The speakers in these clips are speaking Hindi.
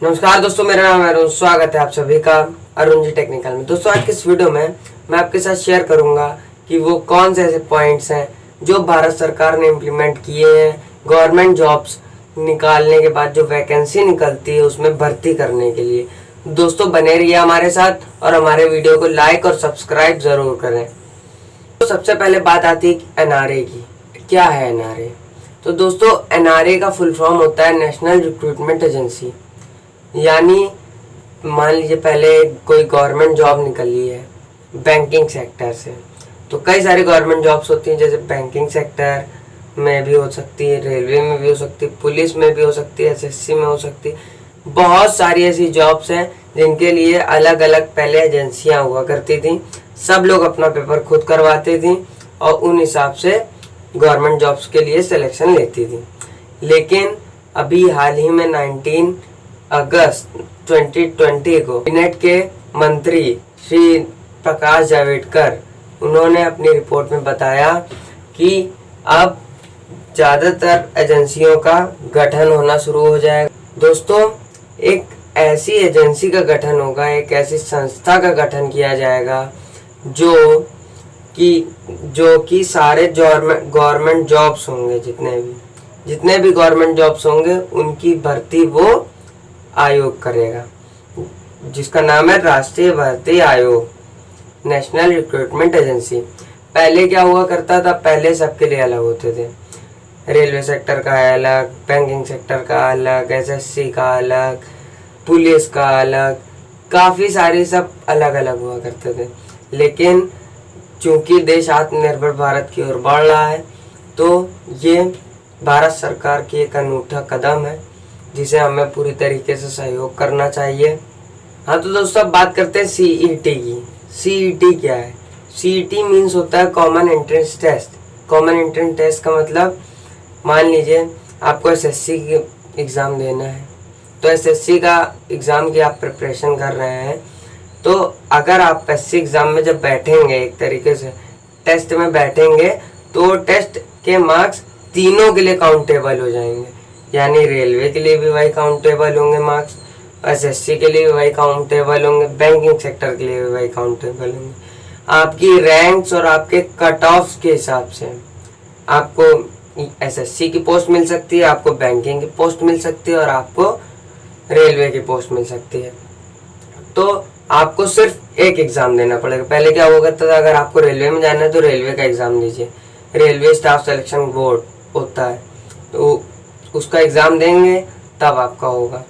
नमस्कार दोस्तों, मेरा नाम है अरुण। स्वागत है आप सभी का अरुण जी टेक्निकल में। दोस्तों, आज के इस वीडियो में मैं आपके साथ शेयर करूंगा कि वो कौन से ऐसे पॉइंट्स हैं जो भारत सरकार ने इम्प्लीमेंट किए हैं गवर्नमेंट जॉब्स निकालने के बाद जो वैकेंसी निकलती है उसमें भर्ती करने के लिए। दोस्तों, बने रहिए हमारे साथ और हमारे वीडियो को लाइक और सब्सक्राइब जरूर करें। तो सबसे पहले बात आती है एनआरए की। क्या है एनआरए? तो दोस्तों, एनआरए का फुल फॉर्म होता है नेशनल रिक्रूटमेंट एजेंसी। यानी मान लीजिए पहले कोई गवर्नमेंट जॉब निकली है बैंकिंग सेक्टर से, तो कई सारी गवर्नमेंट जॉब्स होती हैं, जैसे बैंकिंग सेक्टर में भी हो सकती है, रेलवे में भी हो सकती है, पुलिस में भी हो सकती है, एसएससी में हो सकती है। बहुत सारी ऐसी जॉब्स हैं जिनके लिए अलग अलग पहले एजेंसियां हुआ करती थी। सब लोग अपना पेपर खुद करवाते थी और उन हिसाब से गवर्नमेंट जॉब्स के लिए सिलेक्शन लेती थी। लेकिन अभी हाल ही में 19 अगस्त 2020 को कैबिनेट के मंत्री श्री प्रकाश जावड़ेकर उन्होंने अपनी रिपोर्ट में बताया कि अब ज़्यादातर एजेंसियों का गठन होना शुरू हो जाएगा। दोस्तों, एक ऐसी एजेंसी का गठन होगा, एक ऐसी संस्था का गठन किया जाएगा जो कि सारे गवर्नमेंट जॉब्स होंगे, जितने भी गवर्नमेंट जॉब्स होंगे उनकी भर्ती वो आयोग करेगा, जिसका नाम है राष्ट्रीय भर्ती आयोग, नेशनल रिक्रूटमेंट एजेंसी। पहले क्या हुआ करता था? पहले सबके लिए अलग होते थे। रेलवे सेक्टर का अलग, बैंकिंग सेक्टर का अलग, एसएससी का अलग, पुलिस का अलग, काफ़ी सारे सब अलग अलग हुआ करते थे। लेकिन चूंकि देश आत्मनिर्भर भारत की ओर बढ़ रहा है, तो ये भारत सरकार की एक अनूठा कदम है जिसे हमें पूरी तरीके से सहयोग करना चाहिए। हाँ, तो दोस्तों अब बात करते हैं सीईटी की। सीईटी क्या है? सीईटी मीन्स होता है common entrance test. Common entrance test का मतलब, मान लीजिए आपको एसएससी की एग्ज़ाम देना है, तो एसएससी का एग्ज़ाम की आप प्रिपरेशन कर रहे हैं, तो अगर आप एसएससी एग्ज़ाम में जब बैठेंगे, एक तरीके से टेस्ट में बैठेंगे, तो टेस्ट के मार्क्स तीनों के लिए काउंटेबल हो जाएंगे। यानी रेलवे के लिए भी वही काउंटेबल होंगे मार्क्स, एसएससी के लिए भी वही काउंटेबल होंगे, बैंकिंग सेक्टर के लिए भी वही काउंटेबल होंगे। आपकी रैंक्स और आपके कट ऑफ्स के हिसाब से आपको एसएससी की पोस्ट मिल सकती है, आपको बैंकिंग की पोस्ट मिल सकती है और आपको रेलवे की पोस्ट मिल सकती है। तो आपको सिर्फ एक एग्ज़ाम देना पड़ेगा। पहले क्या हुआ करता था, अगर आपको रेलवे में जाना है तो रेलवे का एग्ज़ाम दीजिए, रेलवे स्टाफ सिलेक्शन बोर्ड होता है, तो उसका एग्ज़ाम देंगे तब आपका होगा।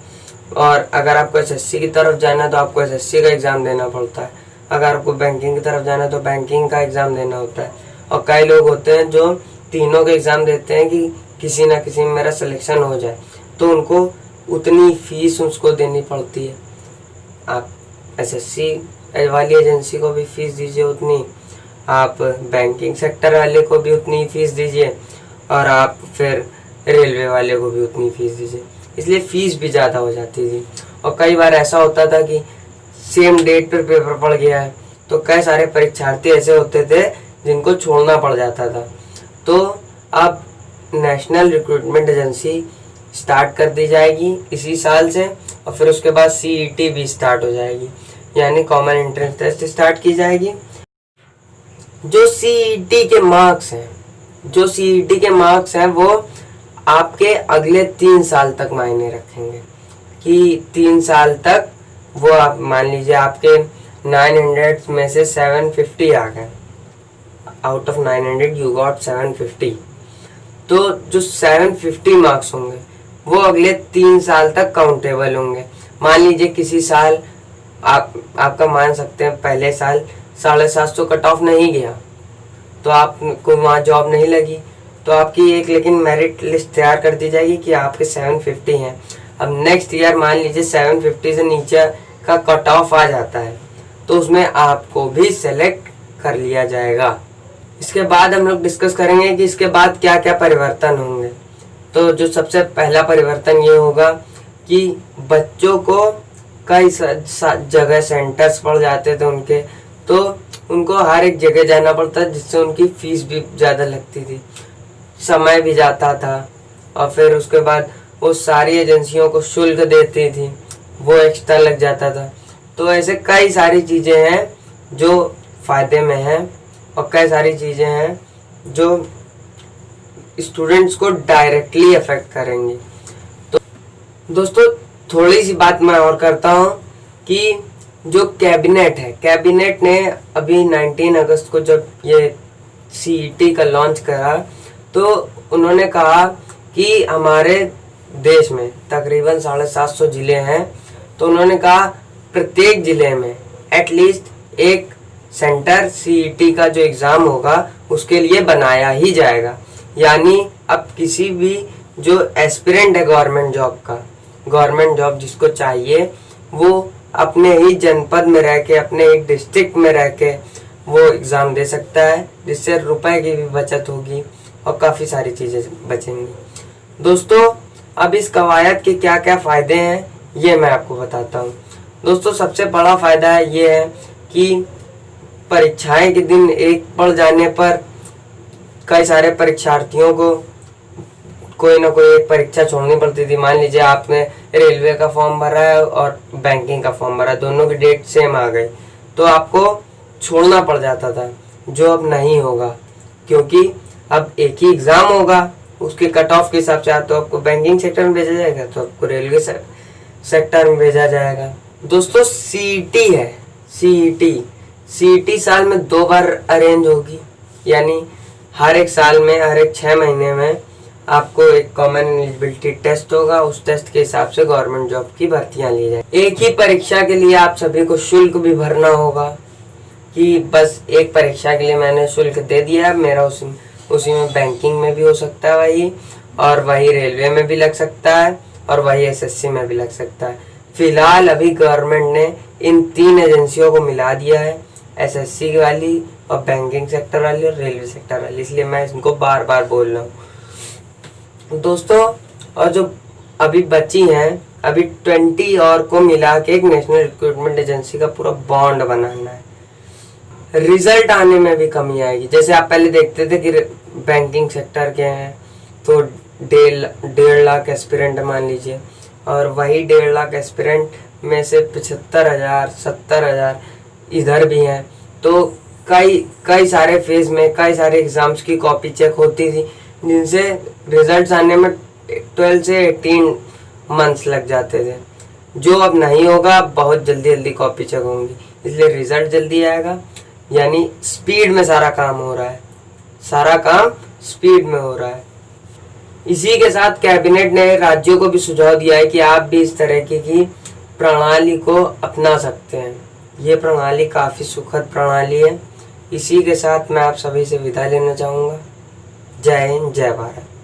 और अगर आपको एसएससी की तरफ जाना है तो आपको एसएससी का एग्ज़ाम देना पड़ता है। अगर आपको बैंकिंग की तरफ जाना है तो बैंकिंग का एग्ज़ाम देना होता है। और कई लोग होते हैं जो तीनों के एग्ज़ाम देते हैं कि किसी ना किसी में मेरा सिलेक्शन हो जाए, तो उनको उतनी फीस उसको देनी पड़ती है। आप एसएससी वाली एजेंसी को भी फीस दीजिए उतनी, आप बैंकिंग सेक्टर वाले को भी उतनी फीस दीजिए, और आप फिर रेलवे वाले को भी उतनी फीस दीजिए। इसलिए फ़ीस भी ज़्यादा हो जाती थी। और कई बार ऐसा होता था कि सेम डेट पर पेपर पड़ गया है, तो कई सारे परीक्षार्थी ऐसे होते थे जिनको छोड़ना पड़ जाता था। तो अब नेशनल रिक्रूटमेंट एजेंसी स्टार्ट कर दी जाएगी इसी साल से, और फिर उसके बाद सीईटी भी स्टार्ट हो जाएगी, यानी कॉमन एंट्रेंस टेस्ट स्टार्ट की जाएगी। जो सीईटी के मार्क्स हैं वो आपके अगले 3 साल तक मायने रखेंगे, कि 3 साल तक वो आप मान लीजिए आपके 900 में से 750 आ गए, आउट ऑफ 900 यू गॉट 750। तो जो 750 मार्क्स होंगे वो अगले 3 साल तक काउंटेबल होंगे। मान लीजिए किसी साल आपका मान सकते हैं पहले साल 750 कट ऑफ नहीं गया, तो आपको वहाँ जॉब नहीं लगी, तो आपकी एक लेकिन मेरिट लिस्ट तैयार कर दी जाएगी कि आपके 750 हैं। अब नेक्स्ट ईयर मान लीजिए 750 से नीचे का कट ऑफ आ जाता है, तो उसमें आपको भी सेलेक्ट कर लिया जाएगा। इसके बाद हम लोग डिस्कस करेंगे कि इसके बाद क्या क्या परिवर्तन होंगे। तो जो सबसे पहला परिवर्तन ये होगा कि बच्चों को कई जगह सेंटर्स पड़ जाते थे उनके, तो उनको हर एक जगह जाना पड़ता, जिससे उनकी फीस भी ज़्यादा लगती थी, समय भी जाता था। और फिर उसके बाद वो सारी एजेंसियों को शुल्क देती थी, वो एक्स्ट्रा लग जाता था। तो ऐसे कई सारी चीज़ें हैं जो फ़ायदे में हैं और कई सारी चीज़ें हैं जो स्टूडेंट्स को डायरेक्टली अफेक्ट करेंगी। तो दोस्तों थोड़ी सी बात मैं और करता हूँ कि जो कैबिनेट है, कैबिनेट ने अभी 19 अगस्त को जब ये CET का लॉन्च करा तो उन्होंने कहा कि हमारे देश में तकरीबन 750 ज़िले हैं। तो उन्होंने कहा प्रत्येक ज़िले में एटलीस्ट एक सेंटर CET का जो एग्ज़ाम होगा उसके लिए बनाया ही जाएगा। यानी अब किसी भी जो एस्पिरेंट है गवर्नमेंट जॉब का, गवर्नमेंट जॉब जिसको चाहिए, वो अपने ही जनपद में रह के, अपने एक डिस्ट्रिक्ट में रह के वो एग्ज़ाम दे सकता है, जिससे रुपए की भी बचत होगी और काफ़ी सारी चीज़ें बचेंगी। दोस्तों अब इस कवायद के क्या क्या फ़ायदे हैं ये मैं आपको बताता हूँ। दोस्तों सबसे बड़ा फ़ायदा ये है कि परीक्षाएं के दिन एक पड़ जाने पर कई सारे परीक्षार्थियों को कोई ना कोई एक परीक्षा छोड़नी पड़ती थी। मान लीजिए आपने रेलवे का फॉर्म भरा है और बैंकिंग का फॉर्म भरा है, दोनों की डेट सेम आ गई तो आपको छोड़ना पड़ जाता था, जो अब नहीं होगा क्योंकि अब एक ही एग्ज़ाम होगा। उसके कट ऑफ के हिसाब से या तो आपको बैंकिंग सेक्टर में भेजा जाएगा तो आपको रेलवे सेक्टर में भेजा जाएगा। दोस्तों CET है, CET साल में 2 बार अरेंज होगी, यानी हर एक साल में, हर एक 6 महीने में आपको एक कॉमन एलिजिबिलिटी टेस्ट होगा। उस टेस्ट के हिसाब से गवर्नमेंट जॉब की भर्तियां ली जाए। एक ही परीक्षा के लिए आप सभी को शुल्क भी भरना होगा कि बस एक परीक्षा के लिए मैंने शुल्क दे दिया, मेरा उसी में बैंकिंग में भी हो सकता है वही, और वही रेलवे में भी लग सकता है, और वही SSC में भी लग सकता है। फिलहाल अभी गवर्नमेंट ने इन 3 एजेंसियों को मिला दिया है, SSC वाली और बैंकिंग सेक्टर वाली और रेलवे सेक्टर वाली, इसलिए मैं इनको बार बार बोल रहा हूँ। दोस्तों और जो अभी बची हैं, अभी 20 और को मिला के एक नेशनल रिक्रूटमेंट एजेंसी का पूरा बॉन्ड बनाना है। रिजल्ट आने में भी कमी आएगी। जैसे आप पहले देखते थे कि बैंकिंग सेक्टर के हैं तो 1.5 लाख एस्पिरेंट मान लीजिए, और वही 1.5 लाख एस्पिरेंट में से 75,000 70,000 इधर भी हैं। तो कई सारे फेज में कई सारे एग्जाम्स की कॉपी चेक होती थी, जिनसे रिजल्ट्स आने में 12 से 18 मंथ्स लग जाते थे, जो अब नहीं होगा। बहुत जल्दी कॉपी चेक होंगी, इसलिए रिजल्ट जल्दी आएगा। यानी स्पीड में सारा काम हो रहा है, सारा काम स्पीड में हो रहा है। इसी के साथ कैबिनेट ने राज्यों को भी सुझाव दिया है कि आप भी इस तरह की प्रणाली को अपना सकते हैं। ये प्रणाली काफ़ी सुखद प्रणाली है। इसी के साथ मैं आप सभी से विदा लेना चाहूँगा। जय हिंद, जय भारत।